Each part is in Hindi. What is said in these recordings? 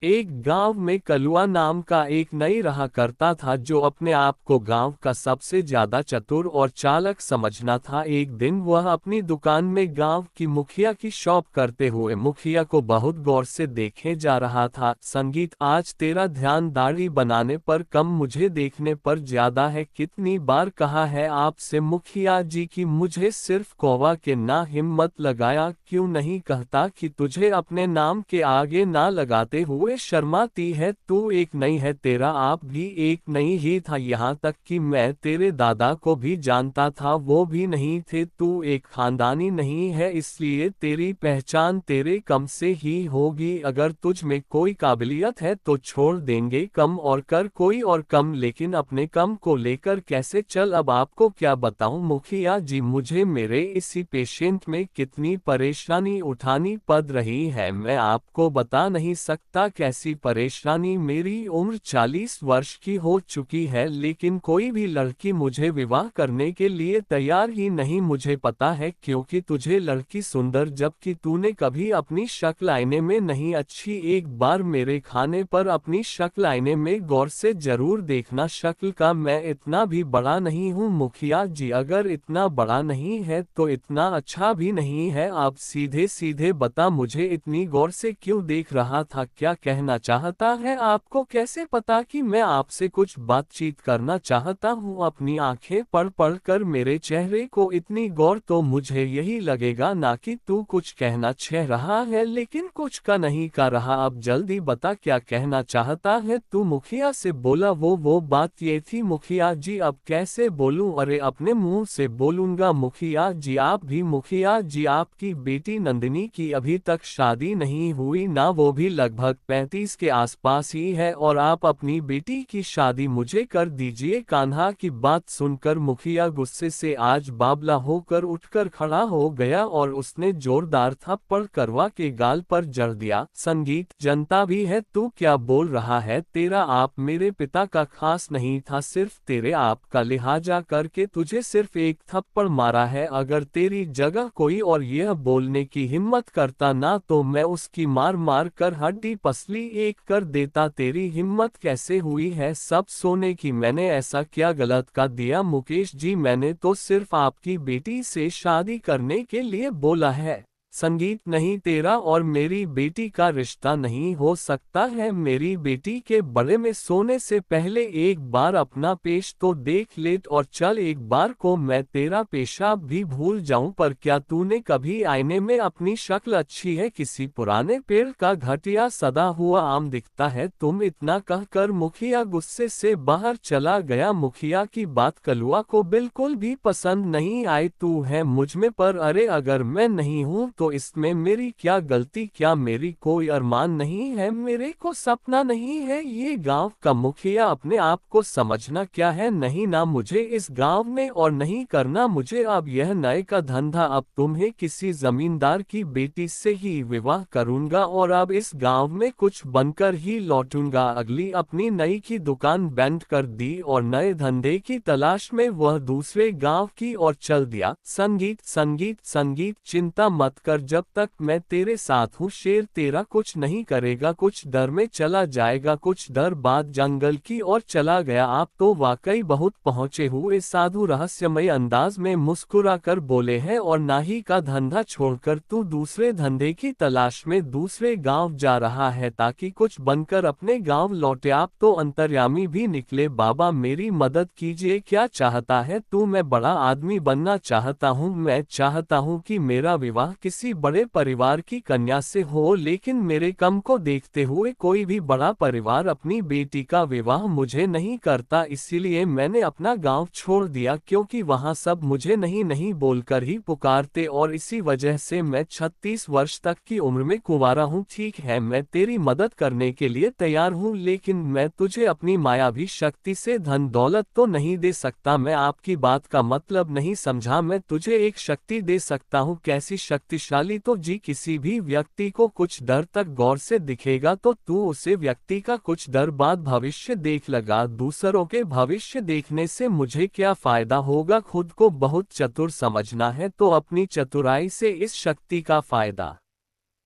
एक गांव में कलुआ नाम का एक नई रहा करता था जो अपने आप को गांव का सबसे ज्यादा चतुर और चालाक समझना था। एक दिन वह अपनी दुकान में गांव की मुखिया की शॉप करते हुए मुखिया को बहुत गौर से देखे जा रहा था। संगीत, आज तेरा ध्यान दाढ़ी बनाने पर कम मुझे देखने पर ज्यादा है। कितनी बार कहा है आपसे मुखिया जी की मुझे सिर्फ कौवा के ना हिम्मत लगाया क्यों नहीं कहता कि तुझे अपने नाम के आगे ना लगाते हुए शर्माती है। तू एक नहीं है, तेरा आप भी एक नहीं ही था। यहाँ तक कि मैं तेरे दादा को भी जानता था, वो भी नहीं थे। तू एक खानदानी नहीं है, इसलिए तेरी पहचान तेरे कम से ही होगी। अगर तुझ में कोई काबिलियत है तो छोड़ देंगे कम और कर कोई और कम, लेकिन अपने कम को लेकर कैसे चल। अब आपको क्या बताऊं मुखिया जी, मुझे मेरे इसी पेशेंट में कितनी परेशानी उठानी पड़ रही है, मैं आपको बता नहीं सकता कैसी परेशानी। मेरी उम्र 40 वर्ष की हो चुकी है, लेकिन कोई भी लड़की मुझे विवाह करने के लिए तैयार ही नहीं। मुझे पता है क्योंकि तुझे लड़की सुंदर, जबकि तूने कभी अपनी शक्ल आईने में नहीं अच्छी। एक बार मेरे खाने पर अपनी शक्ल आईने में गौर से जरूर देखना। शक्ल का मैं इतना भी बड़ा नहीं हूँ मुखिया जी, अगर इतना बड़ा नहीं है तो इतना अच्छा भी नहीं है। आप सीधे सीधे बता, मुझे इतनी गौर से क्यों देख रहा था, क्या कहना चाहता है? आपको कैसे पता कि मैं आपसे कुछ बातचीत करना चाहता हूँ? अपनी आंखें पढ़ पढ़ कर मेरे चेहरे को इतनी गौर, तो मुझे यही लगेगा ना कि तू कुछ कहना चाह रहा है लेकिन कुछ का नहीं कर रहा। अब जल्दी बता क्या कहना चाहता है तू? मुखिया से बोला। वो बात ये थी मुखिया जी, अब कैसे बोलूं? अरे अपने मुंह से बोलूंगा मुखिया जी। आप भी मुखिया जी, आपकी बेटी नंदिनी की अभी तक शादी नहीं हुई ना, वो भी लगभग 35 के आसपास ही है, और आप अपनी बेटी की शादी मुझे कर दीजिए। कान्हा की बात सुनकर मुखिया गुस्से से आज बाबला होकर उठकर खड़ा हो गया और उसने जोरदार थप्पड़ करवा के गाल पर जड़ दिया। संगीत, जनता भी है, तू क्या बोल रहा है? तेरा आप मेरे पिता का खास नहीं था, सिर्फ तेरे आप का लिहाजा करके तुझे सिर्फ एक थप्पड़ मारा है। अगर तेरी जगह कोई और यह बोलने की हिम्मत करता ना, तो मैं उसकी मार मार कर हड्डी पसली एक कर देता। तेरी हिम्मत कैसे हुई है सब सोने की? मैंने ऐसा क्या गलत कर दिया मुकेश जी? मैंने तो सिर्फ आपकी बेटी से शादी करने के लिए बोला है। संगीत, नहीं, तेरा और मेरी बेटी का रिश्ता नहीं हो सकता है। मेरी बेटी के बड़े में सोने से पहले एक बार अपना पेश तो देख ले, और चल एक बार को मैं तेरा पेशाब भी भूल जाऊं। पर क्या तूने कभी आईने में अपनी शक्ल अच्छी है किसी पुराने पेड़ का घटिया सदा हुआ आम दिखता है? तुम इतना कहकर मुखिया गुस्से से बाहर चला गया। मुखिया की बात कलुआ को बिल्कुल भी पसंद नहीं आई। तू है मुझ में, पर अरे अगर मैं नहीं हूं तो इसमें मेरी क्या गलती? क्या मेरी कोई अरमान नहीं है? मेरे को सपना नहीं है ये गांव का मुखिया अपने आप को समझना क्या है? नहीं ना, मुझे इस गांव में और नहीं करना मुझे अब यह नए का धंधा। अब तुम्हें किसी जमींदार की बेटी से ही विवाह करूंगा और अब इस गांव में कुछ बनकर ही लौटूंगा। अगली अपनी नई की दुकान बंद कर दी और नए धंधे की तलाश में वह दूसरे गांव की ओर चल दिया। संगीत, संगीत, संगीत, चिंता मत कर, जब तक मैं तेरे साथ हूँ शेर तेरा कुछ नहीं करेगा। कुछ डर में चला जाएगा, कुछ डर बाद जंगल की ओर चला गया। आप तो वाकई बहुत पहुंचे हुए साधु रहस्यमय अंदाज में मुस्कुरा कर बोले हैं, और नाही का धंधा छोड़कर तू दूसरे धंधे की तलाश में दूसरे गांव जा रहा है ताकि कुछ बनकर अपने गांव लौटे। आप तो अंतर्यामी भी निकले। बाबा मेरी मदद कीजिए, क्या चाहता है तू? मैं बड़ा आदमी बनना चाहता हूँ। मैं चाहता हूँ कि मेरा विवाह किसी बड़े परिवार की कन्या से हो, लेकिन मेरे कम को देखते हुए कोई भी बड़ा परिवार अपनी बेटी का विवाह मुझे नहीं करता। इसीलिए मैंने अपना गांव छोड़ दिया, क्योंकि वहां सब मुझे नहीं नहीं बोलकर ही पुकारते, और इसी वजह से मैं 36 वर्ष तक की उम्र में कुंवारा हूँ। ठीक है, मैं तेरी मदद करने के लिए तैयार हूँ, लेकिन मैं तुझे अपनी मायावी शक्ति से धन दौलत तो नहीं दे सकता। मैं आपकी बात का मतलब नहीं समझा। मैं तुझे एक शक्ति दे सकता हूँ। कैसी शक्तिशाली? तो जी, किसी भी व्यक्ति को कुछ डर तक गौर से दिखेगा तो तू उसे व्यक्ति का कुछ डर बाद भविष्य देख लगा। दूसरों के भविष्य देखने से मुझे क्या फायदा होगा? खुद को बहुत चतुर समझना है तो अपनी चतुराई से इस शक्ति का फायदा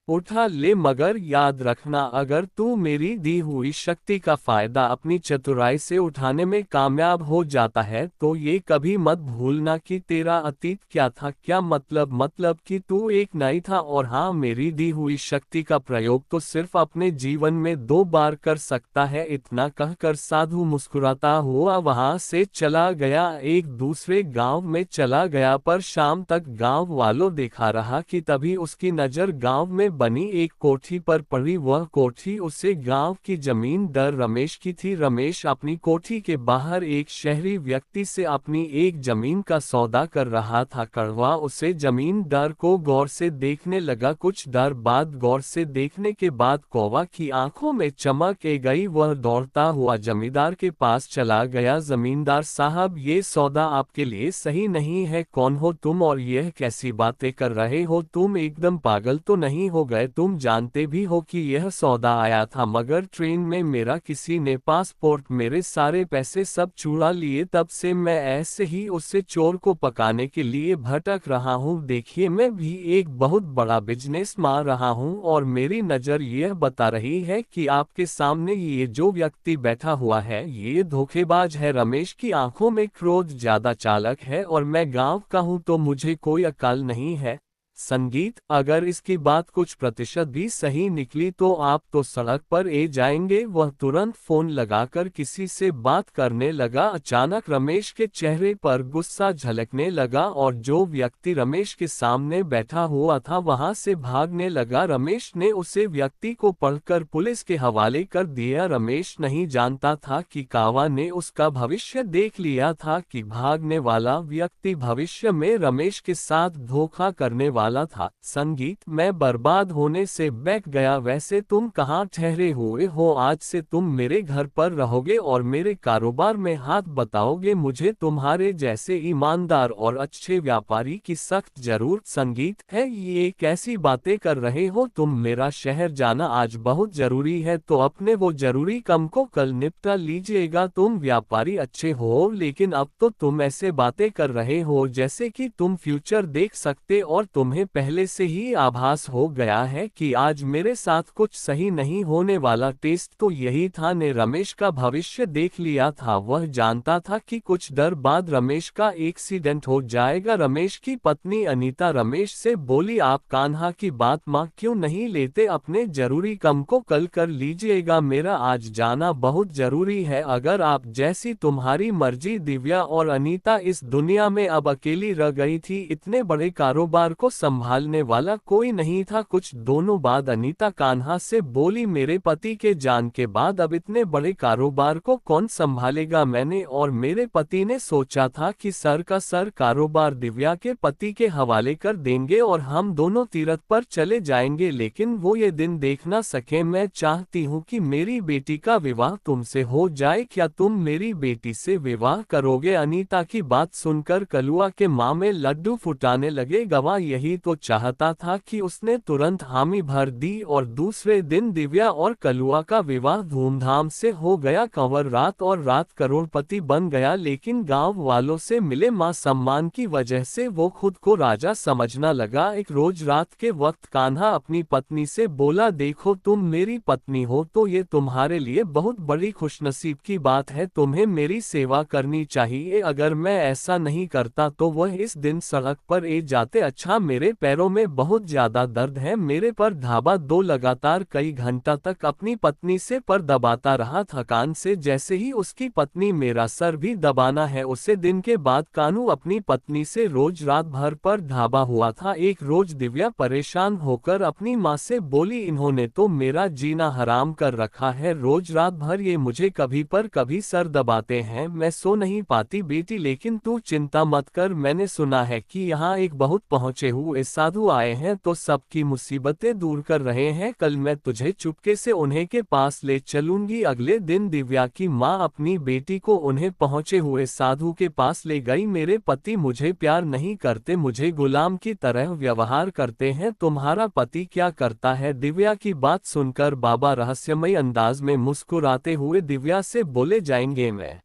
उठा ले, मगर याद रखना, अगर तू मेरी दी हुई शक्ति का फायदा अपनी चतुराई से उठाने में कामयाब हो जाता है तो ये कभी मत भूलना कि तेरा अतीत क्या था। क्या मतलब कि तू एक नाई था, और हाँ, मेरी दी हुई शक्ति का प्रयोग तो सिर्फ अपने जीवन में 2 बार कर सकता है। इतना कहकर साधु मुस्कुराता हुआ वहां से चला गया, एक दूसरे गांव में चला गया। पर शाम तक गांव वालों देखा रहा कि तभी उसकी नजर गांव में बनी एक कोठी पर पड़ी। वह कोठी उसे गांव की जमींदार रमेश की थी। रमेश अपनी कोठी के बाहर एक शहरी व्यक्ति से अपनी एक जमीन का सौदा कर रहा था। कड़वा उसे जमींदार को गौर से देखने लगा। कुछ देर बाद गौर से देखने के बाद कौवा की आंखों में चमक आ गई। वह दौड़ता हुआ जमींदार के पास चला गया। जमींदार साहब, ये सौदा आपके लिए सही नहीं है। कौन हो तुम और यह कैसी बातें कर रहे हो? तुम एकदम पागल तो नहीं हो गए? तुम जानते भी हो कि यह सौदा आया था, मगर ट्रेन में मेरा किसी ने पासपोर्ट, मेरे सारे पैसे सब चुरा लिए। तब से मैं ऐसे ही उससे चोर को पकाने के लिए भटक रहा हूँ। देखिए, मैं भी एक बहुत बड़ा बिजनेस मार रहा हूँ और मेरी नज़र यह बता रही है कि आपके सामने ये जो व्यक्ति बैठा हुआ है ये धोखेबाज है। रमेश की आंखों में क्रोध ज्यादा चालक है, और मैं गांव का हूँ तो मुझे कोई अक्ल नहीं है। संगीत, अगर इसकी बात कुछ प्रतिशत भी सही निकली तो आप तो सड़क पर जाएंगे। वह तुरंत फोन लगाकर किसी से बात करने लगा। अचानक रमेश के चेहरे पर गुस्सा झलकने लगा और जो व्यक्ति रमेश के सामने बैठा हुआ था वहां से भागने लगा। रमेश ने उसे व्यक्ति को पकड़कर पुलिस के हवाले कर दिया। रमेश नहीं जानता था कि कौवा ने उसका भविष्य देख लिया था कि भागने वाला व्यक्ति भविष्य में रमेश के साथ धोखा करने वाला था। संगीत, मैं बर्बाद होने से बैठ गया। वैसे तुम कहाँ ठहरे हुए हो? आज से तुम मेरे घर पर रहोगे और मेरे कारोबार में हाथ बताओगे। मुझे तुम्हारे जैसे ईमानदार और अच्छे व्यापारी की सख्त जरूरत। संगीत है, ये कैसी बातें कर रहे हो तुम? मेरा शहर जाना आज बहुत जरूरी है, तो अपने वो जरूरी काम को कल निपटा लीजिएगा। तुम व्यापारी अच्छे हो, लेकिन अब तो तुम ऐसे बातें कर रहे हो जैसे कि तुम फ्यूचर देख सकते, और तुम्हें पहले से ही आभास हो गया है कि आज मेरे साथ कुछ सही नहीं होने वाला। टेस्ट तो यही था। ने रमेश का भविष्य देख लिया था। वह जानता था कि कुछ देर बाद रमेश का एक्सीडेंट हो जाएगा। रमेश की पत्नी अनीता रमेश से बोली, आप कान्हा की बात माँ क्यों नहीं लेते? अपने जरूरी काम को कल कर लीजिएगा, मेरा आज जाना बहुत जरूरी है। अगर आप जैसी तुम्हारी मर्जी। दिव्या और अनीता इस दुनिया में अब अकेली रह गई थी। इतने बड़े कारोबार को संभालने वाला कोई नहीं था। कुछ दोनों बाद अनीता कान्हा से बोली, मेरे पति के जान के बाद अब इतने बड़े कारोबार को कौन संभालेगा? मैंने और मेरे पति ने सोचा था कि सर का सर कारोबार दिव्या के पति के हवाले कर देंगे और हम दोनों तीर्थ पर चले जाएंगे, लेकिन वो ये दिन देख ना सके। मैं चाहती हूँ कि मेरी बेटी का विवाह तुमसे हो जाए। क्या तुम मेरी बेटी से विवाह करोगे? अनीता की बात सुनकर कलुआ के माँ में लड्डू फुटाने लगे। गवाह यही तो चाहता था कि उसने तुरंत हामी भर दी और दूसरे दिन दिव्या और कलुआ का विवाह धूमधाम से हो गया। कंवर रात और रात करोड़पति बन गया, लेकिन गांव वालों से मिले मान सम्मान की वजह से वो खुद को राजा समझना लगा। एक रोज रात के वक्त कान्हा अपनी पत्नी से बोला, देखो, तुम मेरी पत्नी हो तो ये तुम्हारे लिए बहुत बड़ी खुशनसीब की बात है। तुम्हें मेरी सेवा करनी चाहिए। अगर मैं ऐसा नहीं करता तो वह इस दिन सड़क पर जाते। अच्छा, मेरे पैरों में बहुत ज्यादा दर्द है। मेरे पर धाबा दो। लगातार कई घंटा तक अपनी पत्नी से पर दबाता रहा। थकान से जैसे ही उसकी पत्नी मेरा सर भी दबाना है। उसे दिन के बाद कानू अपनी पत्नी से रोज रात भर पर धाबा हुआ था। एक रोज दिव्या परेशान होकर अपनी माँ से बोली, इन्होंने तो मेरा जीना हराम कर रखा है। रोज रात भर ये मुझे कभी पर कभी सर दबाते हैं, मैं सो नहीं पाती। बेटी, लेकिन तू चिंता मत कर। मैंने सुना है कि यहाँ एक बहुत पहुँचे हुए साधु आए हैं तो सबकी मुसीबतें दूर कर रहे हैं। कल मैं तुझे चुपके से उन्हें के पास ले चलूंगी। अगले दिन दिव्या की माँ अपनी बेटी को उन्हें पहुँचे हुए साधु के पास ले गई। मेरे पति मुझे प्यार नहीं करते, मुझे गुलाम की तरह व्यवहार करते हैं। तुम्हारा पति क्या करता है? दिव्या की बात सुनकर बाबा रहस्यमय अंदाज में मुस्कुराते हुए दिव्या से बोले, जाएंगे मैं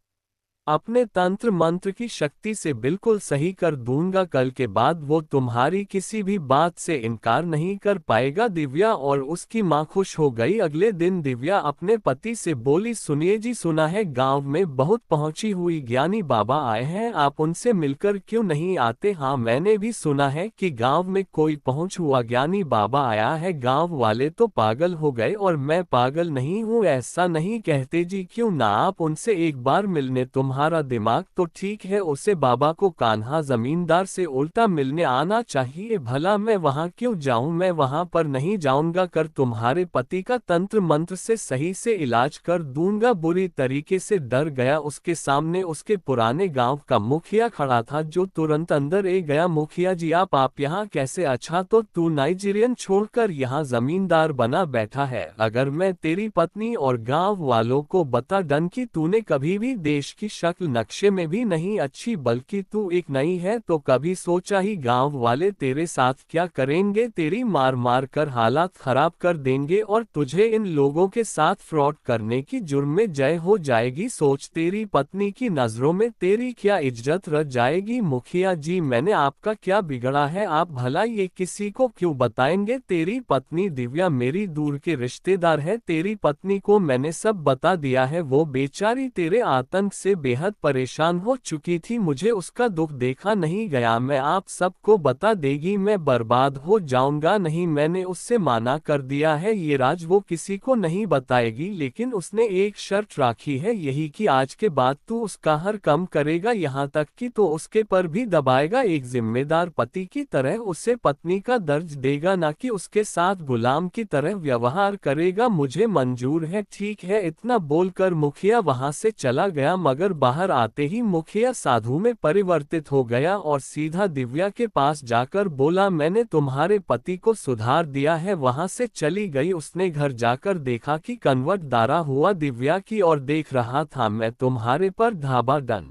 अपने तंत्र मंत्र की शक्ति से बिल्कुल सही कर दूंगा, कल के बाद वो तुम्हारी किसी भी बात से इनकार नहीं कर पाएगा। दिव्या और उसकी माँ खुश हो गई। अगले दिन दिव्या अपने पति से बोली, सुनिए जी, सुना है गांव में बहुत पहुंची हुई ज्ञानी बाबा आए हैं, आप उनसे मिलकर क्यों नहीं आते। हाँ, मैंने भी सुना है कि गांव में कोई पहुंच हुआ ज्ञानी बाबा आया है। गांव वाले तो पागल हो गए और मैं पागल नहीं हूँ, ऐसा नहीं कहते जी, क्यों ना आप उनसे एक बार मिलने, तुम्हारा दिमाग तो ठीक है। उसे बाबा को कान्हा जमींदार से उल्टा मिलने आना चाहिए। भला मैं वहां क्यों जाऊं, मैं वहां पर नहीं जाऊंगा, कर तुम्हारे पति का तंत्र मंत्र से सही से इलाज कर दूंगा। बुरी तरीके से डर गया। उसके सामने उसके पुराने गांव का मुखिया खड़ा था, जो तुरंत अंदर ए गया। मुखिया जी, आप यहाँ कैसे? अच्छा, तो तू नाइजीरियन छोड़कर यहाँ जमींदार बना बैठा है। अगर मैं तेरी पत्नी और गांव वालों को बता डन कि तूने कभी भी देश की शक्ल नक्शे में भी नहीं अच्छी, बल्कि तू एक नई है, तो कभी सोचा ही गांव वाले तेरे साथ क्या करेंगे? तेरी मार मार कर हालात खराब कर देंगे और तुझे इन लोगों के साथ फ्रॉड करने की जुर्म में जय हो जाएगी। सोच, तेरी पत्नी की नजरों में तेरी क्या इज्जत रह जाएगी। मुखिया जी, मैंने आपका क्या बिगड़ा है? आप भला ये किसी को क्यों बताएंगे? तेरी पत्नी दिव्या मेरी दूर के रिश्तेदार है, तेरी पत्नी को मैंने सब बता दिया है। वो बेचारी तेरे आतंक से बेहद परेशान हो चुकी थी, मुझे उसका दुख देखा नहीं गया। मैं आप सबको बता देगी, मैं बर्बाद हो जाऊंगा। नहीं, मैंने उससे माना कर दिया है, ये राज वो किसी को नहीं बताएगी, लेकिन उसने एक शर्त राखी है, यही कि आज के बाद तू उसका हर कम करेगा, यहाँ तक कि तो उसके पर भी दबाएगा। एक जिम्मेदार पति की तरह उसे पत्नी का दर्ज देगा, ना कि उसके साथ गुलाम की तरह व्यवहार करेगा। मुझे मंजूर है, ठीक है। इतना बोलकर मुखिया वहां से चला गया, मगर बाहर आते ही मुखिया साधु में परिवर्तित हो गया और सीधा दिव्या के पास जाकर बोला, मैंने तुम्हारे पति को सुधार दिया है। वहां से चली गई। उसने घर जाकर देखा कि कन्वर्ट दारा हुआ दिव्या की और देख रहा था, मैं तुम्हारे पर धावा डन।